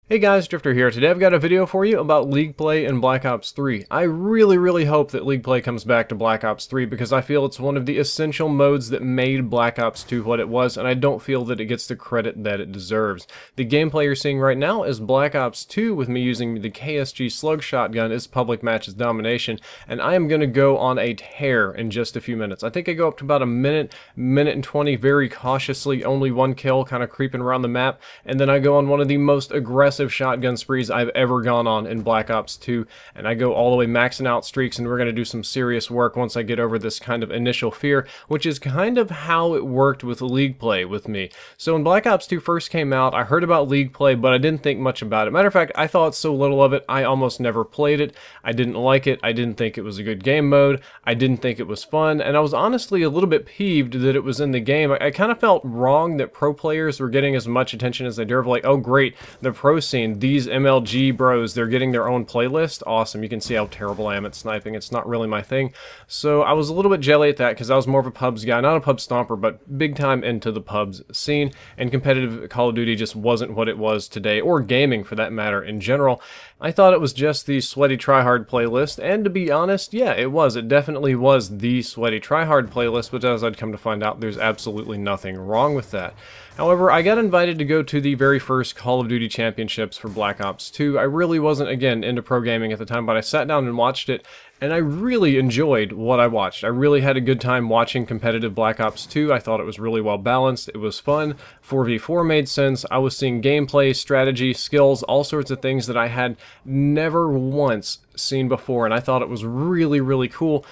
Hey guys, Drifter here. Today I've got a video for you about League Play in Black Ops 3. I really hope that League Play comes back to Black Ops 3 because I feel it's one of the essential modes that made Black Ops 2 what it was, and I don't feel that it gets the credit that it deserves. The gameplay you're seeing right now is Black Ops 2 with me using the KSG slug shotgun as public matches domination, and I am going to go on a tear in just a few minutes. I think I go up to about a minute and 20 very cautiously, only one kill, kind of creeping around the map, and then I go on one of the most aggressive shotgun sprees I've ever gone on in Black Ops 2, and I go all the way maxing out streaks, and we're going to do some serious work once I get over this kind of initial fear, which is kind of how it worked with League Play with me. So when Black Ops 2 first came out, I heard about League Play, but I didn't think much about it. Matter of fact, I thought so little of it, I almost never played it. I didn't like it, I didn't think it was a good game mode, I didn't think it was fun, and I was honestly a little bit peeved that it was in the game. I kind of felt wrong that pro players were getting as much attention as they deserve. Like, oh great, the pro scene, these MLG bros, they're getting their own playlist. Awesome. You can see how terrible I am at sniping. It's not really my thing. So I was a little bit jelly at that because I was more of a pubs guy, not a pub stomper, but big time into the pubs scene, and competitive Call of Duty just wasn't what it was today, or gaming for that matter in general. I thought it was just the sweaty tryhard playlist, and to be honest, yeah, it was. It definitely was the sweaty tryhard playlist, but as I'd come to find out, there's absolutely nothing wrong with that. However, I got invited to go to the very first Call of Duty Championships for Black Ops 2. I really wasn't, again, into pro gaming at the time, but I sat down and watched it, and I really enjoyed what I watched. I really had a good time watching competitive Black Ops 2. I thought it was really well balanced. It was fun. 4v4 made sense. I was seeing gameplay, strategy, skills, all sorts of things that I had never once seen before, and I thought it was really cool.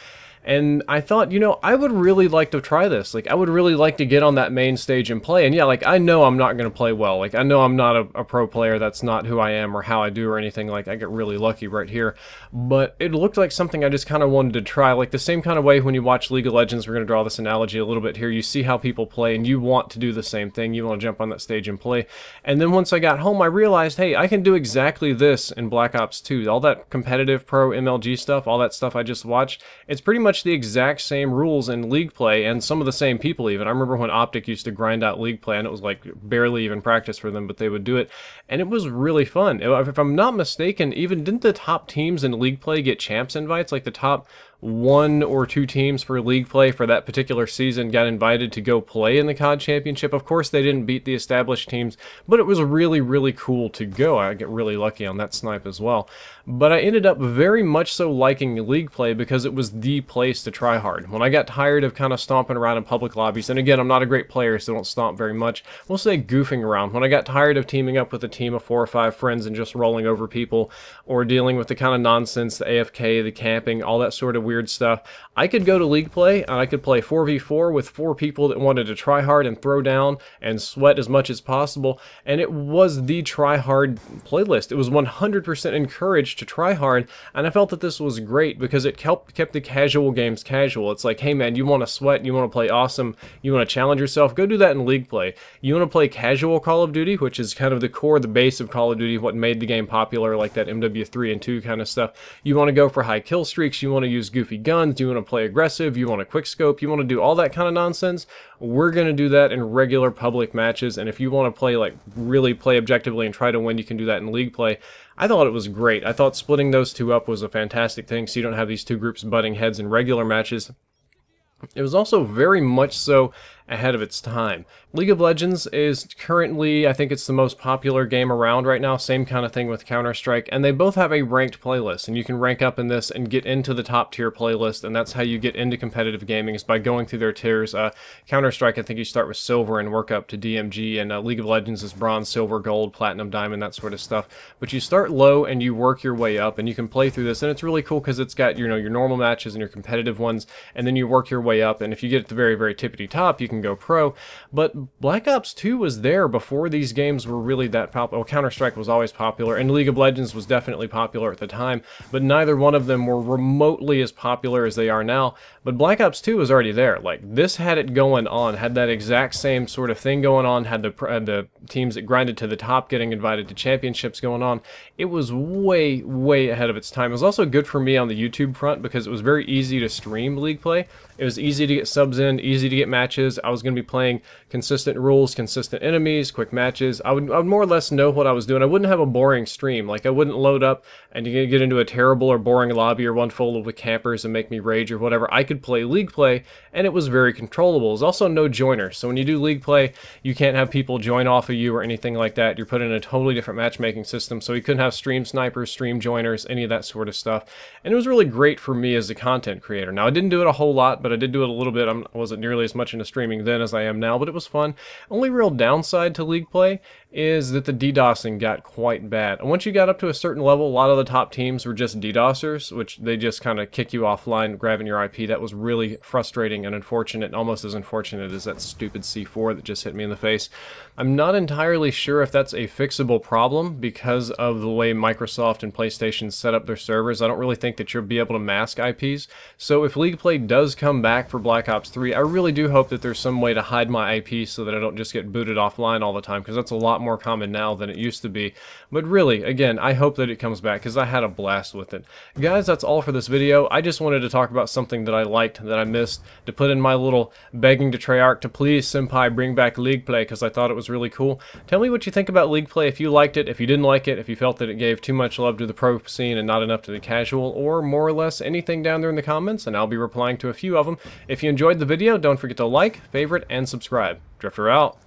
And I thought, you know, I would really like to try this. Like, I would really like to get on that main stage and play. And yeah, like, I know I'm not going to play well. Like, I know I'm not a pro player. That's not who I am or how I do or anything. Like, I get really lucky right here. But it looked like something I just kind of wanted to try. Like, the same kind of way when you watch League of Legends, we're going to draw this analogy a little bit here. You see how people play and you want to do the same thing. You want to jump on that stage and play. And then once I got home, I realized, hey, I can do exactly this in Black Ops 2. All that competitive pro MLG stuff, all that stuff I just watched, it's pretty much the exact same rules in League Play, and some of the same people even. I remember when Optic used to grind out League Play, and it was like barely even practice for them, but they would do it, and it was really fun. If I'm not mistaken, even didn't the top teams in League Play get champs invites? Like the top 1 or 2 teams for League Play for that particular season got invited to go play in the COD Championship. Of course, they didn't beat the established teams, but it was really cool to go. I get really lucky on that snipe as well. But I ended up very much so liking League Play because it was the place to try hard. When I got tired of kind of stomping around in public lobbies, and again, I'm not a great player, so don't stomp very much. We'll say goofing around. When I got tired of teaming up with a team of 4 or 5 friends and just rolling over people, or dealing with the kind of nonsense, the AFK, the camping, all that sort of weird stuff, I could go to League Play, and I could play 4v4 with 4 people that wanted to try hard and throw down and sweat as much as possible, and it was the try hard playlist. It was 100% encouraged to try hard, and I felt that this was great because it kept the casual games casual. It's like, hey man, you want to sweat, you want to play awesome, you want to challenge yourself, go do that in League Play. You want to play casual Call of Duty, which is kind of the core, the base of Call of Duty, what made the game popular, like that MW3 and 2 kind of stuff. You want to go for high kill streaks, you want to use goofy guns, you want to play aggressive, you want to quickscope, you want to do all that kind of nonsense. We're going to do that in regular public matches, and if you want to play, like, really play objectively and try to win, you can do that in League Play. I thought it was great. I thought splitting those two up was a fantastic thing, so you don't have these two groups butting heads in regular matches. It was also very much so ahead of its time. League of Legends is currently, I think it's the most popular game around right now, same kind of thing with Counter-Strike, and they both have a ranked playlist, and you can rank up in this and get into the top tier playlist, and that's how you get into competitive gaming, is by going through their tiers. Counter-Strike, I think you start with silver and work up to DMG, and League of Legends is bronze, silver, gold, platinum, diamond, that sort of stuff. But you start low and you work your way up, and you can play through this, and it's really cool because it's got, you know, your normal matches and your competitive ones, and then you work your way up, and if you get at the very tippity top, you can go pro. But Black Ops 2 was there before these games were really that popular. Well, Counter-Strike was always popular, and League of Legends was definitely popular at the time, but neither one of them were remotely as popular as they are now. But Black Ops 2 was already there. Like, this had it going on, had that exact same sort of thing going on, had the teams that grinded to the top getting invited to championships going on. It was way ahead of its time. It was also good for me on the YouTube front because it was very easy to stream League Play, It was easy to get subs in, easy to get matches. I was going to be playing consistent rules, consistent enemies, quick matches. I would more or less know what I was doing. I wouldn't have a boring stream. Like, I wouldn't load up and get into a terrible or boring lobby or one full of campers and make me rage or whatever. I could play League play, and it was very controllable. There's also no joiners. So when you do League play, you can't have people join off of you or anything like that. You're put in a totally different matchmaking system, so you couldn't have stream snipers, stream joiners, any of that sort of stuff. And it was really great for me as a content creator. Now, I didn't do it a whole lot, but I did do it a little bit. I wasn't nearly as much into streaming then as I am now, but it was fun. Only real downside to League play is that the DDoSing got quite bad. And once you got up to a certain level, a lot of the top teams were just DDoSers, which they just kind of kick you offline, grabbing your IP. That was really frustrating and unfortunate, almost as unfortunate as that stupid C4 that just hit me in the face. I'm not entirely sure if that's a fixable problem because of the way Microsoft and PlayStation set up their servers. I don't really think that you'll be able to mask IPs. So if League play does come back for Black Ops 3, I really do hope that there's some way to hide my IP so that I don't just get booted offline all the time, because that's a lot more common now than it used to be. But really, again, I hope that it comes back because I had a blast with it. Guys, that's all for this video. I just wanted to talk about something that I liked, that I missed, to put in my little begging to Treyarch to please, Senpai, bring back League play, because I thought it was really cool. Tell me what you think about League play, if you liked it, if you didn't like it, if you felt that it gave too much love to the pro scene and not enough to the casual, or more or less anything down there in the comments, and I'll be replying to a few of them. If you enjoyed the video, don't forget to like, favorite, and subscribe. Drifter out.